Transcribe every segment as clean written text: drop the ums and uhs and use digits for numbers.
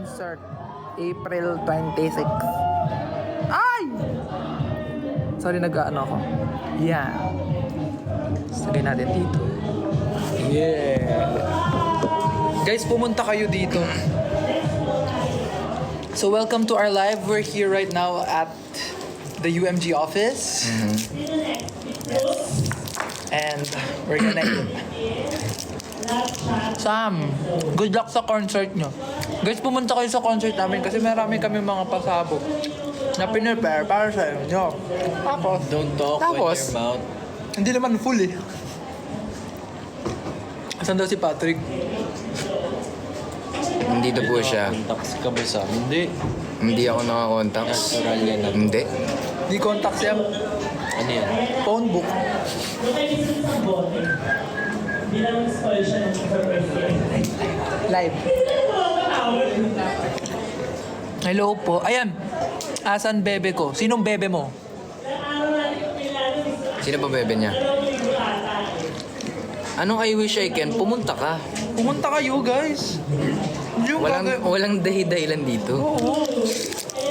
concert, April 26. Ay! Sorry, nag-ano ako. Yeah. Sagay natin dito. Yeah. Guys, pumunta kayo dito. So, welcome to our live. We're here right now at the UMG office. And we're gonna eat. Sam, good luck sa concert nyo. Guys, pumunta kayo sa concert namin kasi marami kami mga pasabog na pinrepare para sa inyo. Tapos, Don't talk Tapos, with your mouth. hindi naman full eh. Asan daw si Patrick? Nandito po siya. Contacts ka ba sa amin? Hindi. Hindi ako nakakontacts. Natural yan. Hindi. Di contact siya. Ano yan? Phone book. Live. Hello po. Ayan. Asan bebe ko? Sinong bebe mo? Sino ba bebe niya? Anong I wish I can? Pumunta ka. Pumunta kayo, guys. Yung Walang dahi-dahilan dito. Oo.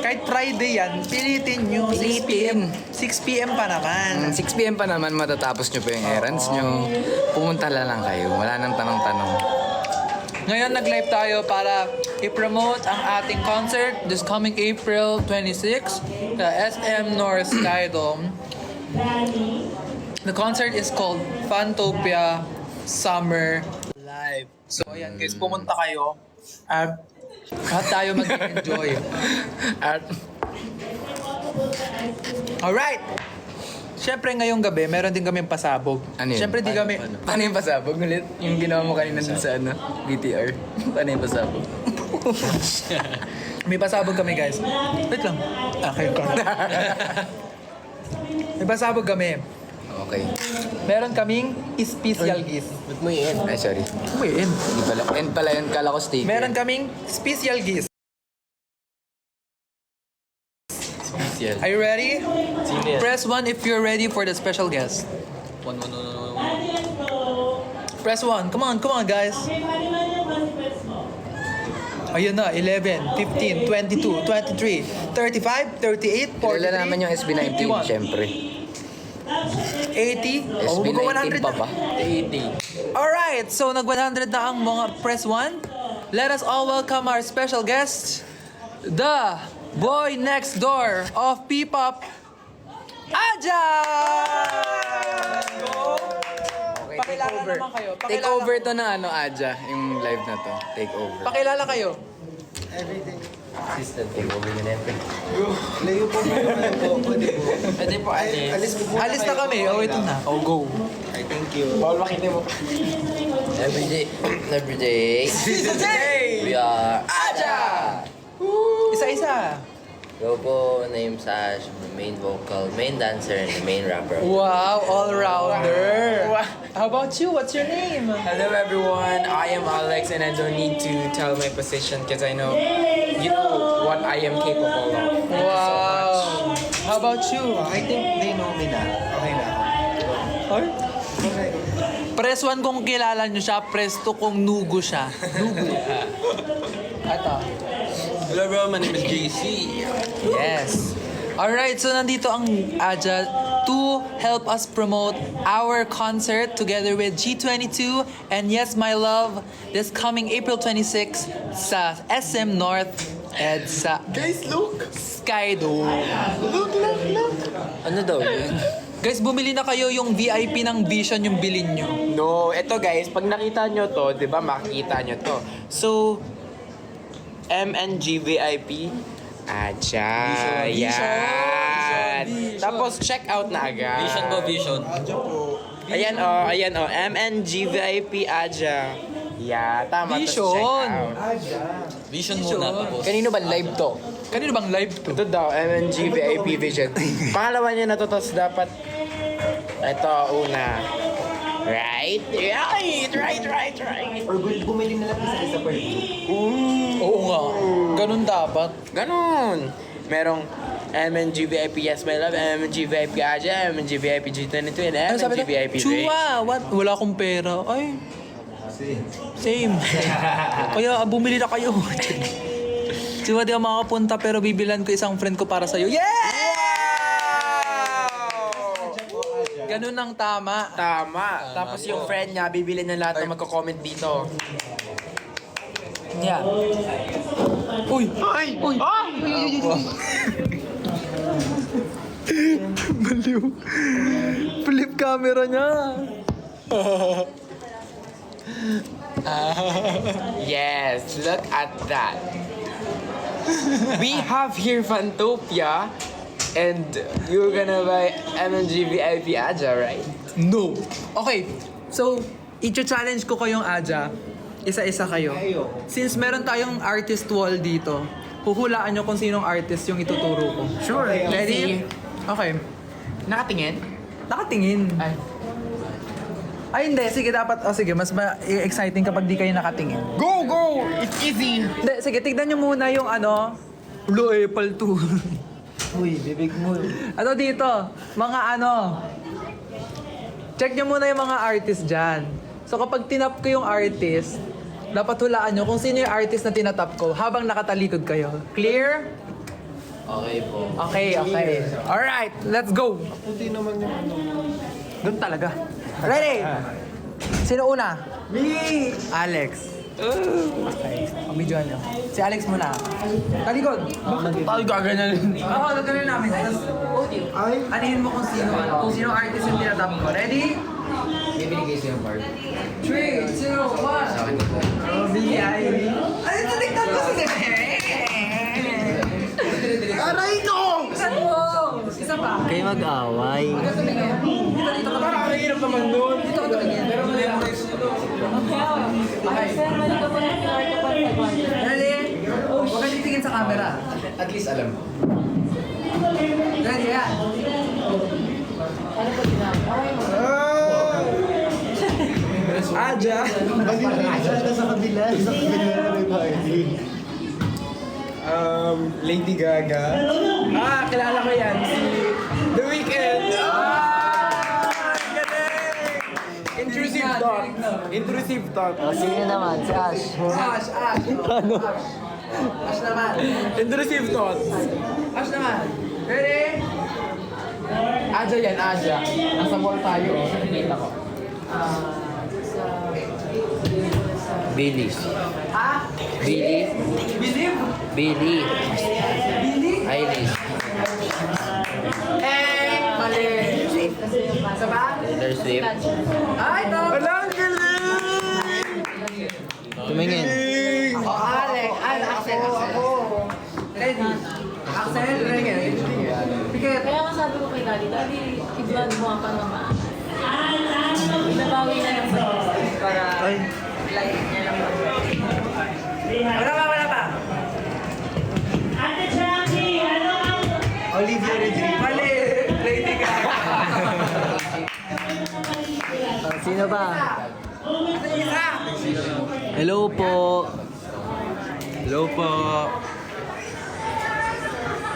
Kahit Friday yan, pilitin nyo. 6 p.m. 6 p.m. pa naman. 6 p.m. pa naman matatapos nyo pa yung errands nyo. Pumunta lang kayo. Wala nang tanong-tanong. Ngayon, nag-live tayo para i-promote ang ating concert this coming April 26 sa SM North Skydome. The concert is called Fantopia Summer Live. So, ayan guys, pumunta kayo at lahat tayo mag-enjoy. At Alright! Siyempre ngayong gabi, meron din kaming pasabog. Ano yun? Siyempre di kami... paano yung pasabog ulit? Yung ginawa mo kanina dun sa BTR. Paano yung pasabog? May pasabog kami guys. Wait lang. Okay, may pasabog kami. Okay. Meron kaming special gift. Ba't mo yan? Ay, sorry. Wait. Hindi pala. End pala yun. Kala ko sticker. Meron kaming special gift. Special. Are you ready? Sino yan? Press 1 if you're ready for the special guest. One. Press 1. Come on guys. Ayun na, 11, 15, 22, 23, 35, 38, 43, Kilala naman yung SB19, 51, syempre. 80. Oh, SB19 mag-100 pa ba? 80. Alright, so nag-100 na ang mga press 1. Let us all welcome our special guest, the boy next door of P-Pop, Aja! Okay, Pakilala naman kayo. Take over to na Aja, yung live na to. Take over. Pakilala kayo. Assistant. Take over na natin. Layo po kayo. Pwede po, Alis po po Alis na kami. Oh, ito na. Oh, go. Ay, thank you. Bawal makita mo. Everyday. Today! We are Aja! Isa-isa. Go po, name Sash, main vocal, main dancer, and the main rapper. Wow, all-rounder. How about you? What's your name? Hello everyone, I am Alex and I don't need to tell my position because I know you know what I am capable of. Wow. How about you? I think they know me na. Okay na. Ay? Press 1 kung kilala nyo siya, press 2 kung nugo siya. Nugo. Ito. Hello bro, my name is JC. Yes. Alright, so nandito ang Aja to help us promote our concert together with G22 and Yes My Love this coming April 26 sa SM North EDSA. Guys, look! Skydome. Ano daw yun? Guys, bumili na kayo yung VIP ng Vision yung bilin nyo. No, eto guys, pag nakita nyo to, di ba makikita nyo to. So, MNG VIP. Aja. Yan. Tapos check out na agad. Vision po, vision. Ayan o. MNG VIP Aja. Yeah, tama. Tapos Vision. check out. Vision muna tapos. Kanino ba live to? Kanino bang live to? Ito daw, MNG VIP Vision. Pangalawa niya na to, tapos dapat ito, una. Right? Or bumili na lang isa-isa per Oo nga. Ganun dapat. Ganon. Merong MNG VIP Yes My Love, MNG VIP Aja, MNG VIP G22, and Ano sabi MNG VIP Ray. Chua! What? Wala akong pera. Ay. Same. Kaya bumili na kayo. Diba di ako makapunta pero bibilan ko isang friend ko para sa'yo. Yeah! Ganun ang tama. Tama. Tapos yung friend niya, bibili ng lahat na magko-comment dito. Yeah. Uy! Ay! Uy! Baliw. Flip camera niya. Yes, look at that. We have here Fantopia, and you're gonna buy MNG VIP Aja, right? No. Okay. So, i-challenge ko kayong Aja. Isa-isa kayo. Since meron tayong artist wall dito, huhulaan nyo kung sinong artist yung ituturo ko. Sure. Ready? Okay. Nakatingin? Nakatingin. Ay, hindi. Sige, dapat. O sige, mas exciting kapag di kayo nakatingin. Go, go! It's easy! Hindi, sige, tignan nyo muna yung ano. Blue Apple 2. Uy, bibig mo. Ano dito? Mga ano. Check nyo muna yung mga artist dyan. So kapag tinap ko yung artist, dapat hulaan nyo kung sino yung artist na tinatap ko habang nakatalikod kayo. Clear? Okay po. Okay, okay. Alright, let's go. Hindi naman yung ano. Doon talaga. Ready? Sino una? Me! Alex. Okay. Pabidyoan nyo. Si Alex muna. Talikod. Tayo gaganyan. Oo, gagawin namin. Ay, Anihin mo kung sino, kung sino artist yung tinatap ko. Ready? May binigay sa'yo yung part. 3, 2, 1. Billie Eilish. Ay, talikod ko si Aray ko! Saan mo? Isa pa. Kayo mag-away. Dito ka. Parang ang hirap naman nun. Dito ka tumingin. Okay. Ready? Huwag ka titingin sa camera. At least alam mo. Ready, yan. Aja! hindi na sa kabila. Sa kabila na may party. Lady Gaga. Kilala ko yan. Si The Weeknd. Galing! Intrusive thought. Intrusive thought. Sino naman? Si Ash. Ash. Ano? Ash naman. Intrusive thoughts. Ash naman. Ready? Aja yan, Aja. Nasa mall tayo. Nakita ko. Billy. Ha? Billy. Believe? Billy. Billy? Eilish. Mali. Isa ba? Taylor Swift. Ay, no. Walang galing! Tumingin. Ako, Alex. Axel. Ready? Axel, ready? Pikit. Kaya nga sabi ko kay Daddy, i-vlog mo ka naman. Nabawi na lang sa para like niya lang. Wala pa. Olivia Rodrigo. Mali. Lady Gaga. Sino ba? Isa. Hello po. Hello po.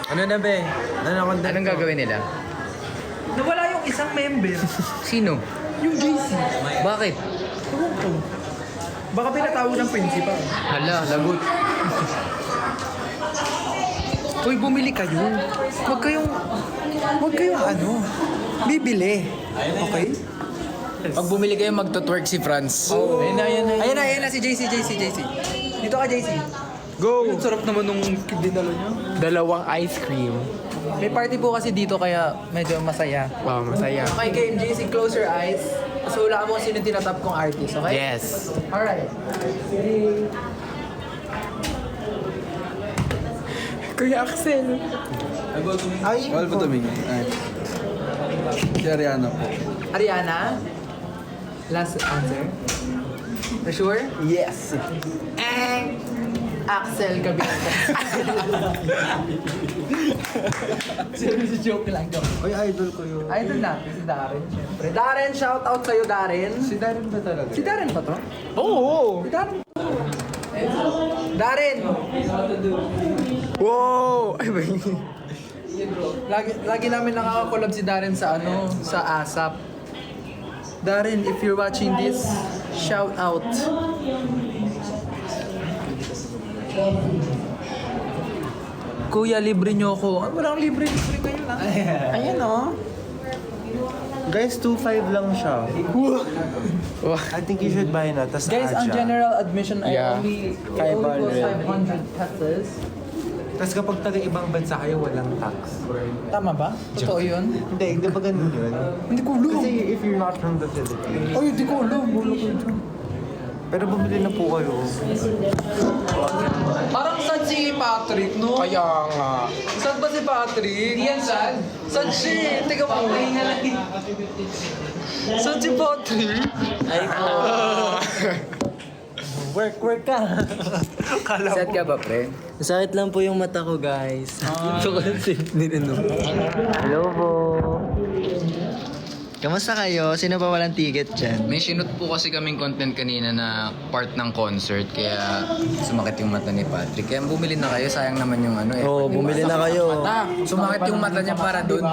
Ano na be? Ano na content Anong gagawin nila? Nawala yung isang member. Sino? Yung JC. Bakit? Baka pinatawag ng principal. Hala, lagot. Uy, bumili kayo. Huwag kayong ano, bibili. Okay? Pag bumili kayo, magtutwerk si Franz. Ayan na, si JC. Dito ka, JC. Go! Ang sarap naman nung dinalo nyo. Dalawang ice cream. May party po kasi dito kaya medyo masaya. Wow, masaya. Okay, game JC, close your eyes. So, hulaan mo kung sino tinatap kong artist, okay? Yes. Alright. Kuya Axel. Ay, Wala pa tumingin. Ay. Si Ariana po. Ariana? Last answer? For sure? yes. Axel Cabinete. Seriously, joke lang to. Ay, idol ko yun. Idol natin, si Darren, syempre. Darren, shout out sa'yo, Darren. Si Darren ba talaga? Si Darren ba to? Oo! Si Darren. Darren! Wow! Ay ba yun? Lagi namin nakaka-collab si Darren sa sa ASAP. Darren, if you're watching this, shout out. Kuya, libre nyo ako. Walang libre kayo lang. Ayan o. Guys, 2.5 lang siya. I think you should buy na. Tas Guys, ang Aja. general admission ay Yeah. only 500. 500 pesos. Tas kapag taga-ibang bansa kayo, walang tax. Tama ba? Totoo yun? Hindi, di ba ganun yun? Hindi ko alam. Kasi if you're not from the Philippines. Ay, hindi ko alam. Wala ko dyan. Pero bumili na po kayo. Parang saan si Patrick, no? Kaya nga. Saan ba si Patrick? Yan saan? Saan siya? Teka mo. Saan si Patrick? Ay po. Work ka. Set ka ba, pre? Sakit lang po yung mata ko, guys. Ito ko lang Hello po. Kamusta kayo? Sino ba walang ticket dyan? May sinut po kasi kaming content kanina na part ng concert, kaya sumakit yung mata ni Patrick. Kaya bumili na kayo, sayang naman yung ano eh. Oo, bumili na kayo. Sumakit yung mata niya para doon.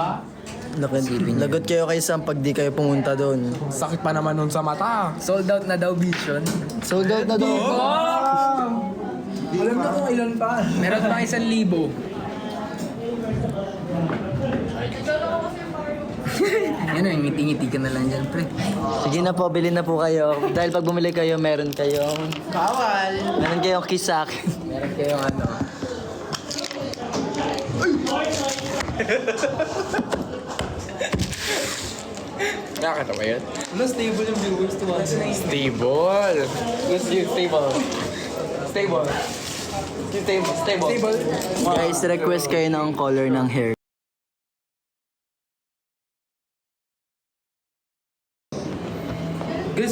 Lagot kayo kay Sam pag di kayo pumunta doon. Sakit pa naman nun sa mata. Sold out na daw, Vision. Sold out na doon. Alam na kung ilan pa. Meron pa 1,000. Yan o, ngiti-ngiti ka na lang dyan, pre. Sige na po, bilhin na po kayo. Dahil pag bumili kayo, meron kayong... Bawal! Meron kayong kiss sa akin. Meron kayong ano. Nakakita ba yun? Ano, stable yung viewers to us. Stable. Let's use stable. Stable. Stable. Guys, request kayo ng color ng hair. Guys,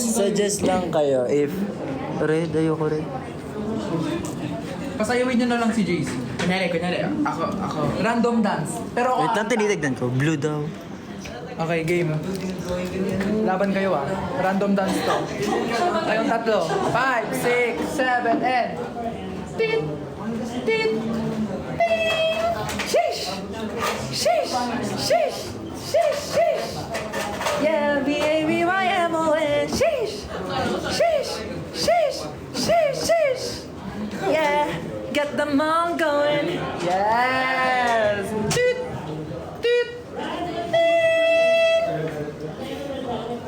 Suggest lang kayo if... Red, ayoko red. Pasayawin nyo na lang si JC. Kunyari. Ako. Random dance. Pero Wait lang, tinitignan ko. Blue daw. Okay, game. Laban kayo ah. Random dance to. Kayong tatlo. 5, 6, 7, and... Tit! Tit! Tit! Shish! Shish! Shish! Shish! Shish! Yeah, B-A-B-Y-M-O-N. Shish! Shish! Shish! Shish! Shish! Yeah, get them on going. Yes! Toot! Toot!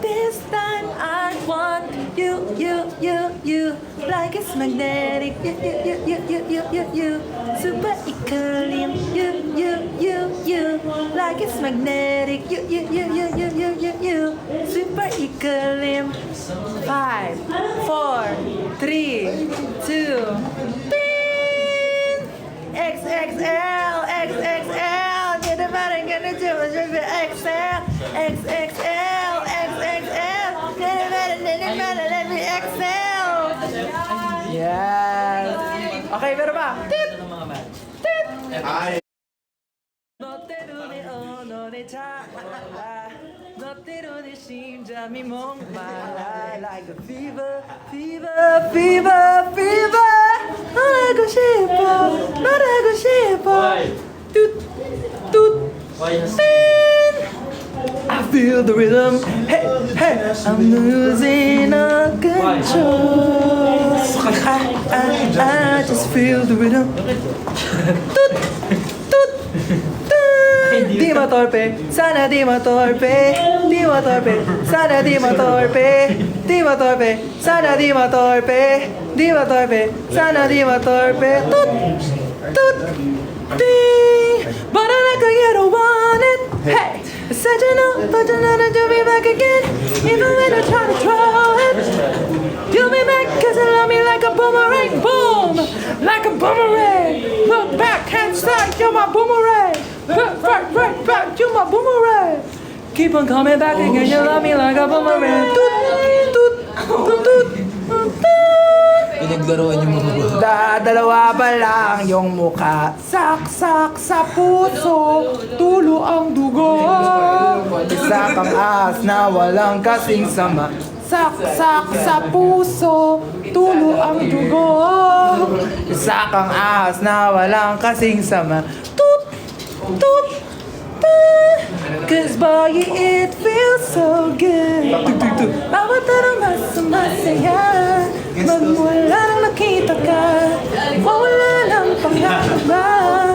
This time I want you like it's magnetic. You super ecolium. You like it's magnetic. You super ecolium. 5, 4, 3, 2. XXL. Get the money, get the juice, XL. Let me XL. Yes. Okay, pero ba? Tit! Tit! Like a fever. 나라고 싶어. 뚜. I feel the rhythm. Hey, I'm losing all control. I just feel the rhythm. Tut. Di mo torpe, sana di mo torpe. Di mo torpe, sana di mo torpe. Di mo torpe, sana di mo torpe. Di mo torpe, sana di mo torpe. Tut. Ding. But I like how you don't want it. Hey. Said you know, but you know that you'll be back again. Even when I try to throw it, you'll be back cause you love me like a boomerang. Boom! Like a boomerang. Look back, hand side, you're my boomerang. Look right back, you're my boomerang. Keep on coming back again, you love me like a boomerang. Pinaglaruan yung mga ba? Dadalawa pa lang yung muka. Saksak sa puso, tulo ang dugo. Isa kang as na walang kasing sama. Saksak sa puso, tulo ang dugo. Isa kang as na walang kasing sama. Toot, toot, toot. Cause boy, it feels so good. Bawat tarong masaya. Magmula nang nakita ka, wala lang pangamba.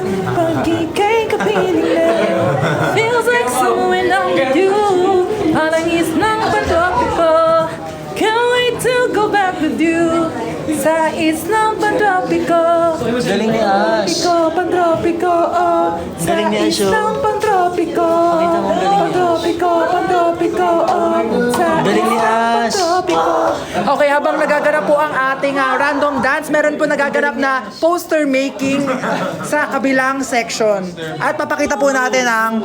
Sa islang pantropiko. Galing ni Ash. Pantropiko, oh. Sa Galing ni Ash, oh. islang pantropiko. Pakita mo, galing ni Ash. Pantropiko, oh. Sa Galing ni islang Ash. pantropiko. Okay, habang nagaganap po ang ating random dance, meron po nagaganap na poster making sa kabilang section. At papakita po natin ang,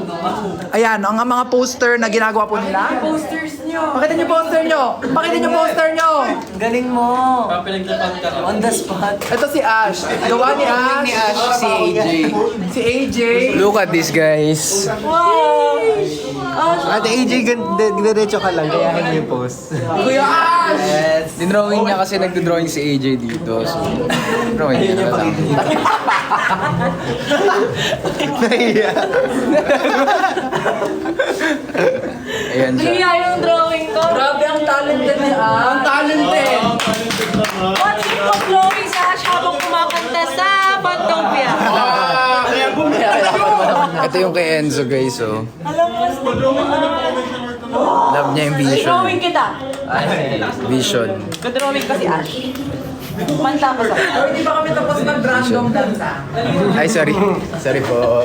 ayan, ang mga poster na ginagawa po nila. Posters nyo. Pakita niyo poster nyo! Pakita niyo poster nyo! Galing mo. On the spot. Ito si Ash. Gawa ni Ash. Si AJ. Si AJ. Look at this, guys. Ate AJ, diretso ka lang, kaya hindi post. Kuya Ash! Dinrawing niya kasi nagdodrawing si AJ dito. So, drawing niya na lang. Nahiya. Ayan siya. Kaya yung drawing ko. Grabe ang talented ni Ash. Ang talented! Watching ko glowing sa Ash habang kumakanta sa Pantopia. Ito yung kay Enzo, guys. So, Alam mo, love niya yung vision. drawing kita. Vision. Drawing ko si Ash. Panta ko sa Hindi pa kami tapos mag-random dance Ay, sorry. Sorry po.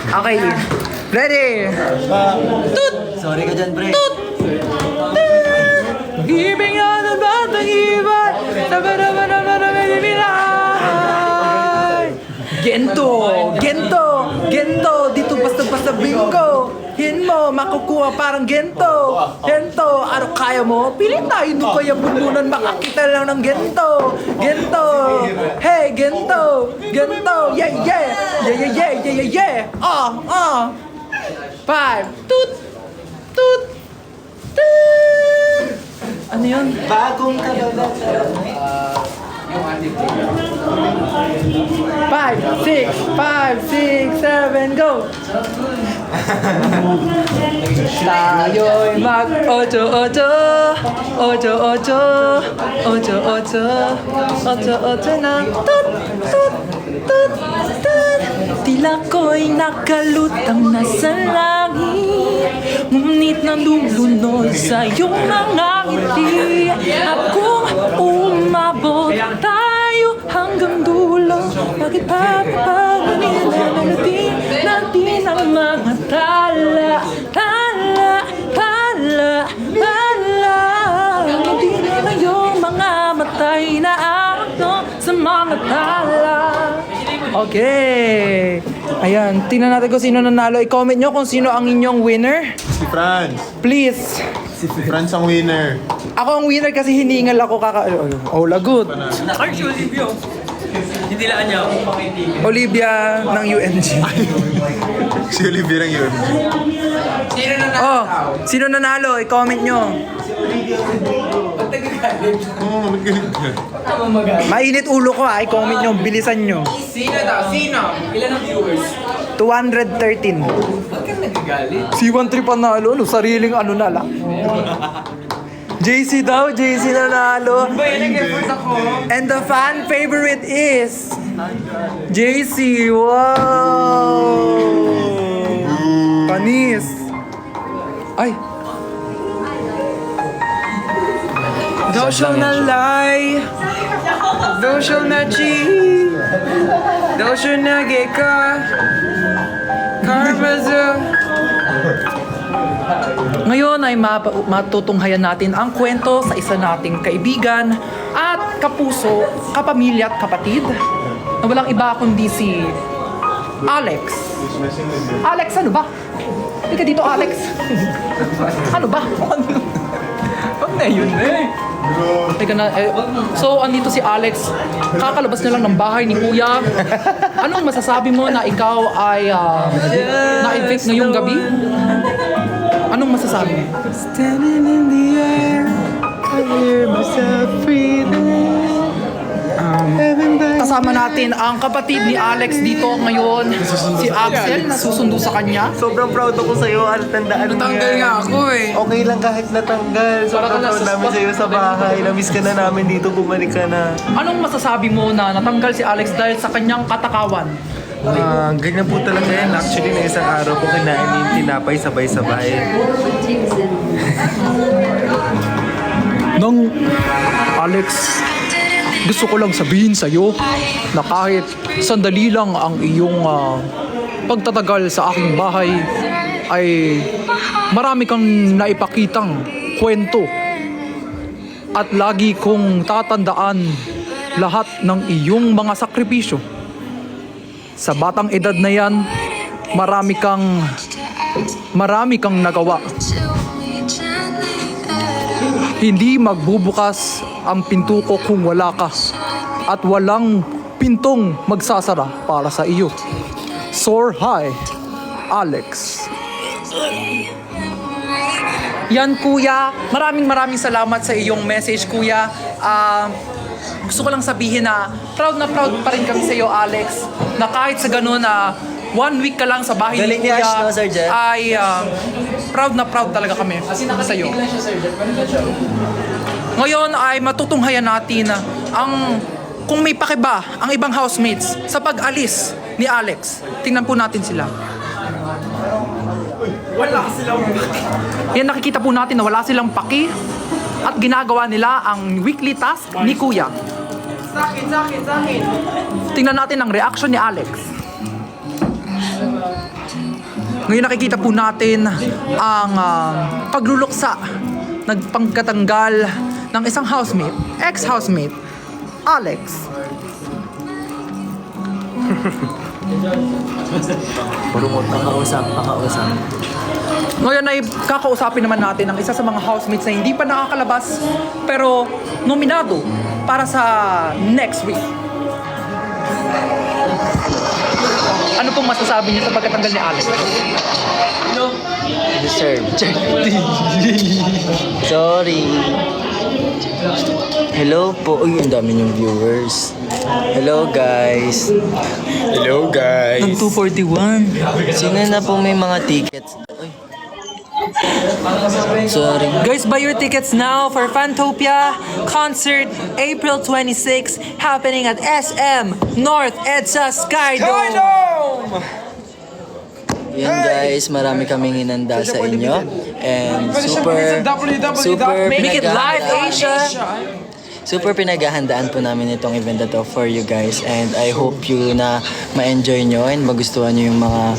Okay. Ready? Sorry ka dyan, pre. Giving on the battle, given. Gento! Gento! Gento! Dito basta-basta bingo! Hin mo, makukuha parang gento! Gento! Ano kaya mo? Pili tayo doon kaya bundunan, makakita lang ng gento! Gento! Hey, gento! Gento! Yeah, yeah! Yeah, yeah, yeah, yeah, yeah, yeah! 5! Toot! Toot! Toot! Ano yun? Bagong kabalata. 5, 6, 7, go! Tayo'y mag-ocho-ocho, ocho-ocho, ocho-ocho, ocho-ocho na tut, tut, tut, tut. Tila ko'y nakalutang nasa langit, ngunit nalulunod sa iyong mga ngiti. At kung umabot tayo hanggang dulo, bakit papapagunin na natin natin ang mga tala, tala, tala, tala. Hindi na ngayong mga matay na ako sa mga tala. Okay. Ayan, tingnan natin kung sino nanalo. I-comment nyo kung sino ang inyong winner. Si Franz. Please. Si Franz ang winner. Ako ang winner kasi hiningal ako Oh, lagot. Olivia ng UMG. Si Olivia ng UMG. Oh, sino nanalo? I-comment nyo. Oo, nagalit ka. Mainit ulo ko i-comment nyo. Bilisan nyo. Sino daw? Sino? Ilan ang viewers? 213. Ba't ka nagagalit? Si 13 panalo. Sariling ano na lang. JC daw. JC nanalo. Ba, yan nag-effort ako. And the fan favorite is JC. Wow! Panis. Ay. Thou shall not lie. Thou shall not cheat. Thou shall not get caught. Karma's Ngayon ay matutunghayan natin ang kwento sa isa nating kaibigan at kapuso, kapamilya at kapatid na walang iba kundi si Alex. Alex, ano ba? Hindi ka dito, Alex. Ano ba? Wag na yun eh. Teka na, so andito si Alex, kakalabas na lang ng bahay ni Kuya. Anong masasabi mo na ikaw ay na-evict ngayong gabi? Anong masasabi mo? Standing in the air, I hear myself breathing. Kasama natin ang kapatid ni Alex dito ngayon, si Axel, na susundo sa kanya. Sobrang proud ako sa'yo, Al. Tandaan mo Natanggal yan. nga ako eh. Okay lang kahit natanggal. Sobrang proud namin sa'yo sa bahay. Namiss ka na namin dito, bumalik ka na. Anong masasabi mo na natanggal si Alex dahil sa kanyang katakawan? Ganyan po talaga yan. Actually, na isang araw ko kinain yung tinapay sabay-sabay. Nung Alex, gusto ko lang sabihin sa'yo na kahit sandali lang ang iyong pagtatagal sa aking bahay, ay marami kang naipakitang kwento. At lagi kong tatandaan lahat ng iyong mga sakripisyo. Sa batang edad na yan, marami kang nagawa. Hindi magbubukas ang pinto ko kung wala ka, at walang pintong magsasara para sa iyo. Soar high, Alex. Yan kuya, maraming salamat sa iyong message kuya. Gusto ko lang sabihin na proud pa rin kami sa iyo Alex, na kahit sa ganun na 1 week ka lang sa bahay Galing ni ni kuya, Ash, no, Sir Jeff? ay proud talaga kami sa iyo. Ngayon ay matutunghayan natin kung may pakiba ang ibang housemates sa pag-alis ni Alex. Tingnan po natin sila. Wala silang paki. Yan, nakikita po natin na wala silang paki at ginagawa nila ang weekly task ni Kuya. Sa akin. Tingnan natin ang reaction ni Alex. Ngayon nakikita po natin ang pagluluksa, nagpangkatanggal ng isang housemate, ex-housemate, Alex. Pakausap. Ngayon ay kakausapin naman natin ang isa sa mga housemates na hindi pa nakakalabas pero nominado para sa next week. Ano pong masasabi niyo sa pagkatanggal ni Alex? Deserve. Sorry. Hello po. Uy, ang dami niyong viewers. Hello guys. Hello guys. Ang 241. Sino na po may mga tickets? Uy. Sorry. Guys, buy your tickets now for Fantopia concert April 26 happening at SM North EDSA Skydome. Yan guys, marami kaming hinanda sa inyo. And super Make it live, Asia. Super pinaghahandaan po namin itong event na to for you guys. And I hope you na ma-enjoy nyo and magustuhan nyo yung mga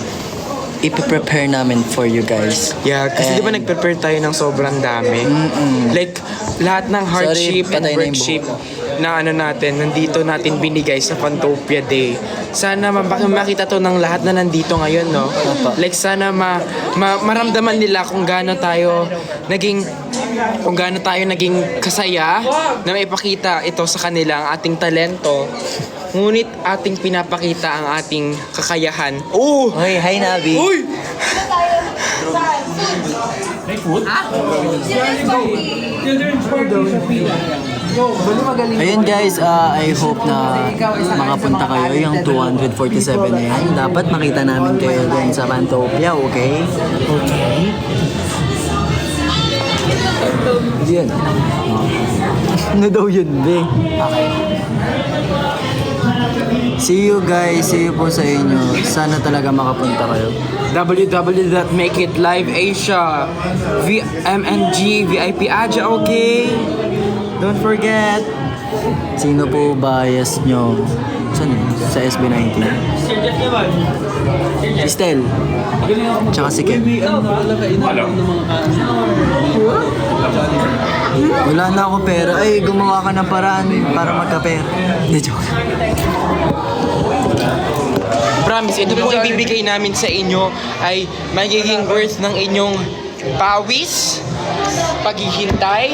ipiprepare namin for you guys. Yeah, kasi di ba nag-prepare tayo ng sobrang dami? Like, lahat ng hardship and patay na yung workship buhok na nandito natin binigay sa Fantopia Day. Sana makita to ng lahat na nandito ngayon, no? Like, sana maramdaman nila kung gaano tayo naging kasaya na maipakita ito sa kanila ang ating talento. Ngunit ating pinapakita ang ating kakayahan. Oh! Hoy, hi Nabi. Uy! Ayun guys, I hope na makapunta kayo yung 247 na yan. Dapat makita namin kayo dyan sa Fantopia, okay? Okay. Yun. Ano daw yun, Be? Okay. See you guys, see you po sa inyo. Sana talaga makapunta kayo. www.makeitliveasia MNG VIP Aja, okay? Don't forget. Sino po bias nyo? Saan yun? Sa SB19? Estel. Tsaka si Kev. Wala na ako pera. Ay, gumawa ka ng paraan para magka-pera. Hindi, joke. Promise, ito pong ibibigay namin sa inyo ay magiging worth ng inyong pawis, paghihintay,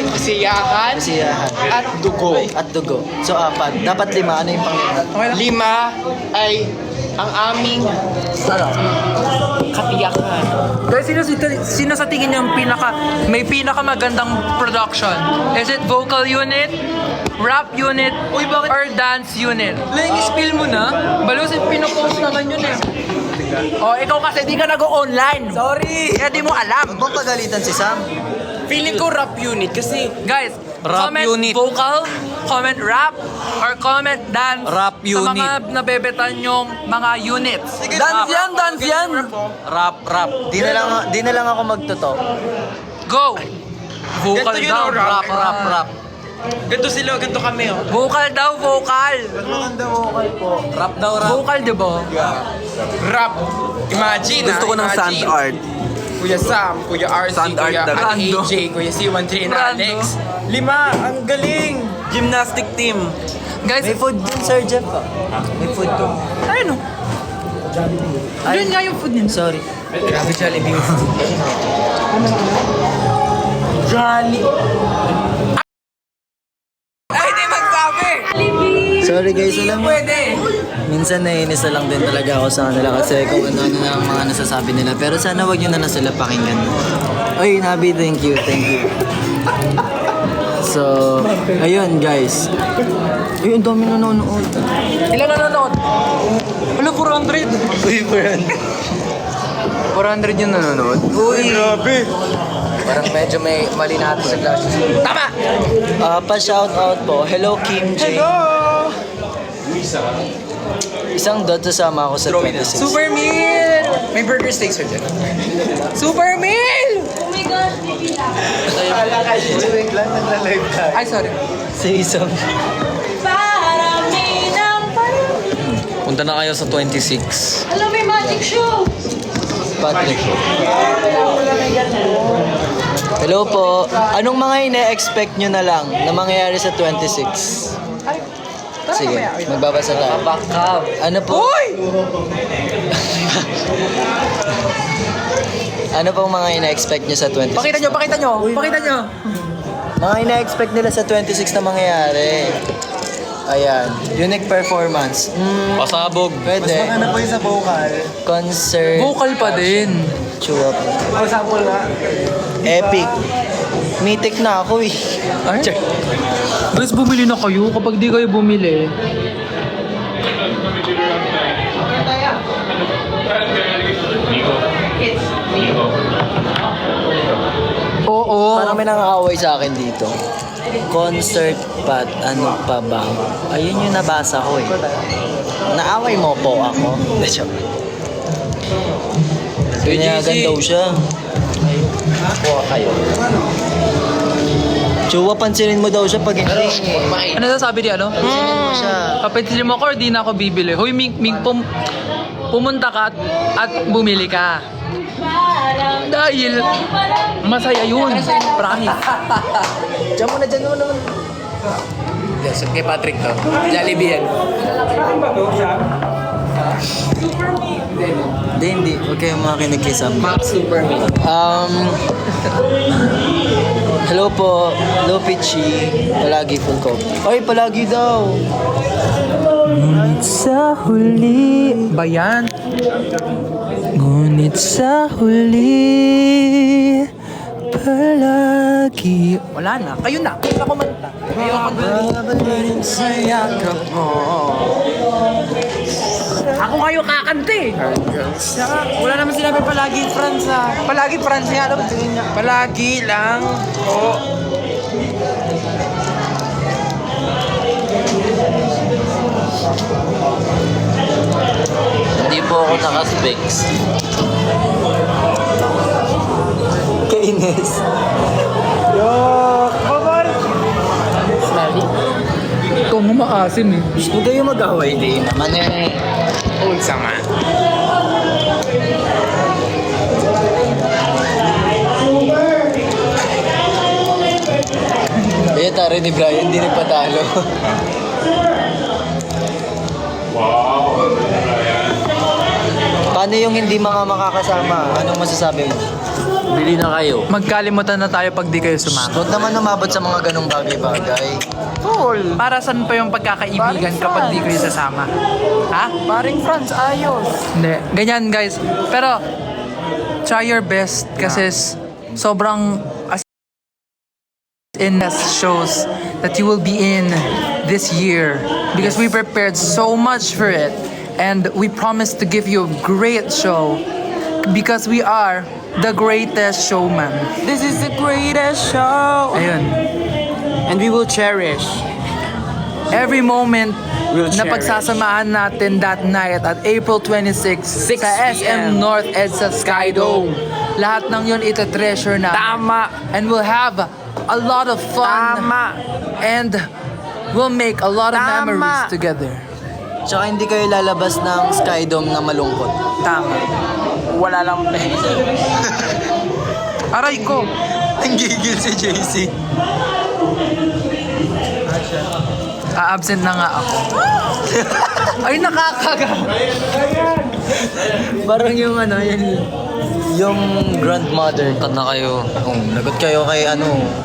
kasiyahan, at dugo. At dugo. So, 4. Dapat 5. Ano yung pang 5 ay ang aming katiyakan. Guys, sino sa tingin niyo may pinakamagandang production? Is it vocal unit, rap unit, or dance unit? Spill mo na. Balusin, pinopost naman yun eh. Oh, ikaw kasi di ka nag-online. Sorry. Kaya di mo alam. Huwag pagalitan si Sam. Feeling ko rap unit kasi Guys, Rap comment unit. vocal, comment rap, or comment dance Rap sa mga nabebetan yung mga units. Dance yan! Rap. Di na lang ako magtuto. Go! Vocal daw. Rap. Ganto sila, ganto kami oh. Vocal daw, vocal. Maganda vocal po. Rap daw, rap. Vocal, di ba? Rap. Imagine Gusto ko ng sand imagine. art. Kuya Sam, Kuya RC, Sand art Kuya na rando. AJ, Kuya C13 na Rando. Alex. 5, ang galing! Gymnastic team. Guys, May food din, Sir Jeff. May food din. ayun o. Yun nga yung food niya. Sorry. Grabe Jollibee. Ay, di magsabi! Sorry guys, alam mo. Pwede. Minsan naiinis na lang din talaga ako sa kanila kasi kung ano na ang mga nasasabi nila. Pero sana wag nyo na sila pakinggan. Oy, Nabi, thank you, thank you. So, ayun guys. Ayun, ang dami nanonood. Ilan nanonood? Wala, 400. Uy, friend. 400 yung nanonood. Uy, Grabe! Parang medyo may mali natin sa classes. Tama! pa-shoutout po. Hello, Kim J. Hello! Isang dot sasama ako sa 26. Super meal! May burger steaks or dyan. Super meal! Oh my gosh, baby lang. Wait lang, nagla-live tayo. Ay, sorry. Sa isang. Para may nampal. Punta na kayo sa 26. Alam, may magic show. Patrick. Hello po. Anong mga ine-expect nyo na lang na mangyayari sa 26? Sige, magbabasa tayo. Ano po? Ano pong mga ine-expect nyo sa 26? Pakita nyo, pakita nyo, pakita nyo. Mga ine-expect nila sa 26 na mangyayari. Ayan. Unique performance. Pasabog. Pwede. Ano po yung sa vocal? Concert. Vocal pa din. Chua po. Oh, sample nga. Epic. Mythic na ako eh. Ay? Guys, bumili na kayo. Kapag di kayo bumili, oo. Parang may nangaaway sa akin dito. Concert pat, ano pa ba? Ayun yung nabasa ko eh. Naaway mo po ako. Pinayagan daw siya. Kuha kayo. Chua, pansinin mo daw siya pag hindi. Ano sasabi niya, ano? Pansinin mo siya. Papansin mo ko or di na ako bibili? Hoy, Ming, pumunta ka at bumili ka. Dahil masaya yun. Promise. Diyan mo na, dyan mo naman. Yes, kay Patrick to. Jollibee yan. Hindi. Huwag kayong makinig kay Sam. Max Super Me. Hello po. Hello, Pichi. Palagi full copy. Ay, palagi daw. Ngunit sa huli. Bayan. Ngunit sa huli. Palagi. Wala na. Kayo na. Kayo na kumanta. Kayo ang Babalik sa yakap mo. Ako kayo kakante. Wala naman sinabi palagi France ah. Palagi France nga. Ano ba tingin niya? Palagi lang. Oh. Hindi po ako naka-specs. Kainis. Ito nga maasim eh. Gusto kayo mag-away din naman eh. Old sama. Kaya tari ni Brian, hindi nagpatalo. Paano yung hindi mga makakasama? Anong masasabi mo? Bili na kayo. Magkalimutan na tayo pag di kayo sumama. Huwag naman umabot sa mga ganong bagay-bagay. Para saan pa yung pagkakaibigan kapag di kayo sasama? Ha? Paring France, ayos. Hindi. Ganyan guys. Pero, try your best kasi sobrang in shows that you will be in this year because we prepared so much for it and we promise to give you a great show because we are the greatest showman. This is the greatest show. Ayun. And we will cherish. Every moment We'll na cherish. pagsasamahan natin that night at April 26 sa SM PM. North EDSA Skydome. Lahat ng yun ita-treasure na. Tama. And we'll have a lot of fun. Tama. And we'll make a lot of Tama. memories together. Tsaka hindi kayo lalabas ng Skydome na malungkot. Tama. Wala lang. Aray ko. Ang gigil si JC. Absent na nga ako. Ay, nakakaga. Parang yung ano, yung grandmother. Kat na kayo. Lagot kayo kay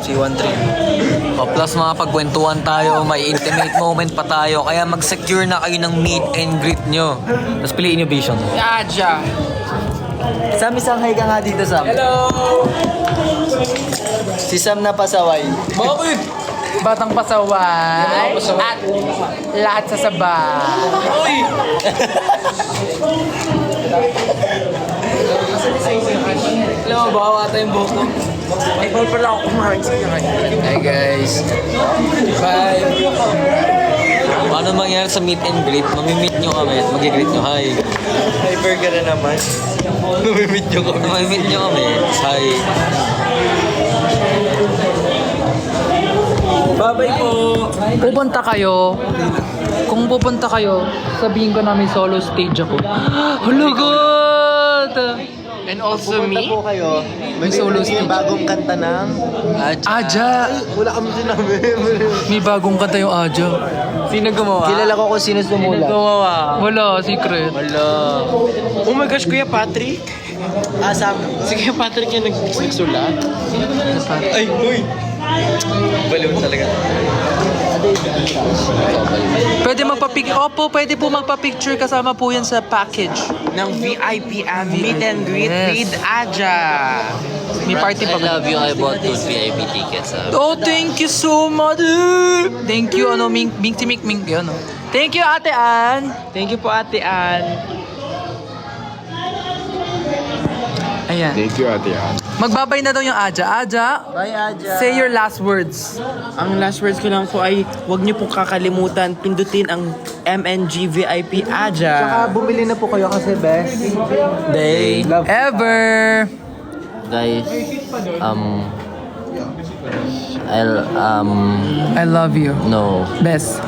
si 13. Plus mga pagkwentuhan tayo, may intimate moment pa tayo. Kaya mag-secure na kayo ng meet and greet nyo. Tapos piliin nyo Vision. Aja. Sam, isang hi ka nga dito, Sam. Hello! Si Sam na pasaway. Batang pasaway. At lahat sasabay. Uy! Hello, bawa tayong buhok mo. Ay, bawal pala ako kumain. Hi guys. Bye. Paano mangyari sa meet and greet? Mamimit nyo kami at mag-greet nyo. Hi. Hyper ka na naman. Mamimit nyo kami. Mamimit nyo kami. Hi. Bye-bye po. Pupunta kayo. Kung pupunta kayo, sabihin ko na may solo stage ako. Hulugot! And also me. Po kayo. May solo stage. Bagong kanta ng Aja! Wala kami sinabi. May bagong kanta yung Aja. Sino gumawa? Kilala ko kung sino sumulat. Gumawa. Wala, secret. Oh my gosh, Kuya Patrick. Sam. Si Kuya Patrick yung nagsulat. Ay, uy. Baliw talaga. Pwede pwede po magpa-picture kasama po yan sa package. Ng VIP and meet and greet Yes. with Aja. May party pa ba? you. I bought those VIP tickets. Oh, thank you so much. Thank you, Ming, yun. Thank you, Ate Ann. Thank you po, Ate Ann. Ayan. Thank you, Ate Ann. Magbabay na daw yung Aja. Aja, Bye, Aja. say your last words. Ang last words ko lang po ay huwag niyo pong kakalimutan pindutin ang MNG VIP Aja. Bumili na po kayo kasi best Day. Ever. Guys, I love you. no. Best.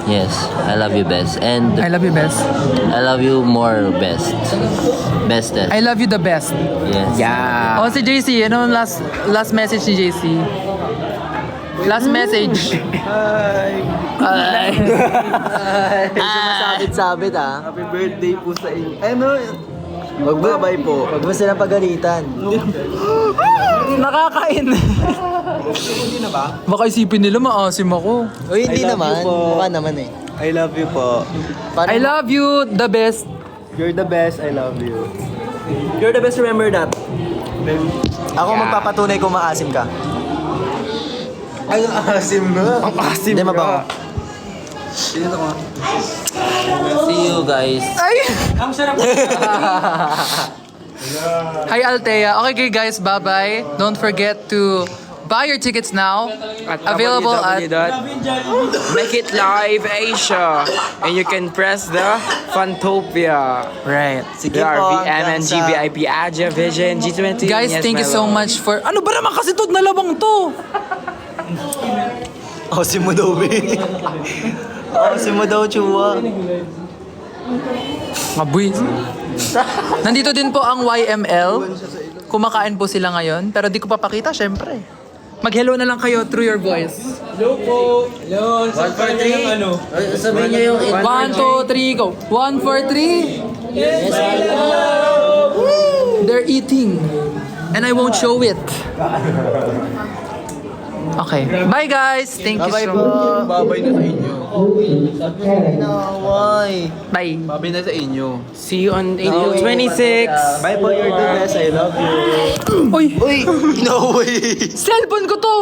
Yes, I love you best. And I love you best. I love you more best. Bestest. I love you the best. Yes. Yeah. Oh, si JC, ano ang last message ni JC? Last message. Hi. Sumasabit-sabit Happy birthday po sa inyo. Magbabay po. Huwag mo silang pagalitan. Nakakain. Hindi na ba? Baka isipin nila maasim ako. Uy, hindi naman. Mukha naman eh. I love you po. I love you the best. You're the best. I love you. You're the best. Remember that. Ako magpapatunay kung maasim ka. Ay, ang asim na. Ang asim Hindi mabaho. See you guys. Hi Althea. Okay guys, bye-bye. Don't forget to buy your tickets now. Available at Make It Live Asia. And you can press the Fantopia. right. Sige There po. are MNG VIP Aja Vision G20. Guys, Yes, thank my you so love. much for... Ano ba naman kasi to? Nalabang to. Si mo daw, be. Si mo daw, chua. Mabuy. Nandito din po ang YML. Kumakain po sila ngayon. Pero di ko papakita, syempre. Mag-hello na lang kayo through your voice. Sabihin niyo yung 1, 2, 3, go. 1, 4, 3. Yes, They're eating. And I won't show it. Okay. Bye guys. Thank you so much. Babay na sa inyo. Naway. Bye. Babay na sa inyo. See you on April 26. Bye po. You're the best. I love you. Uy! Uy, no way. Cellphone ko to!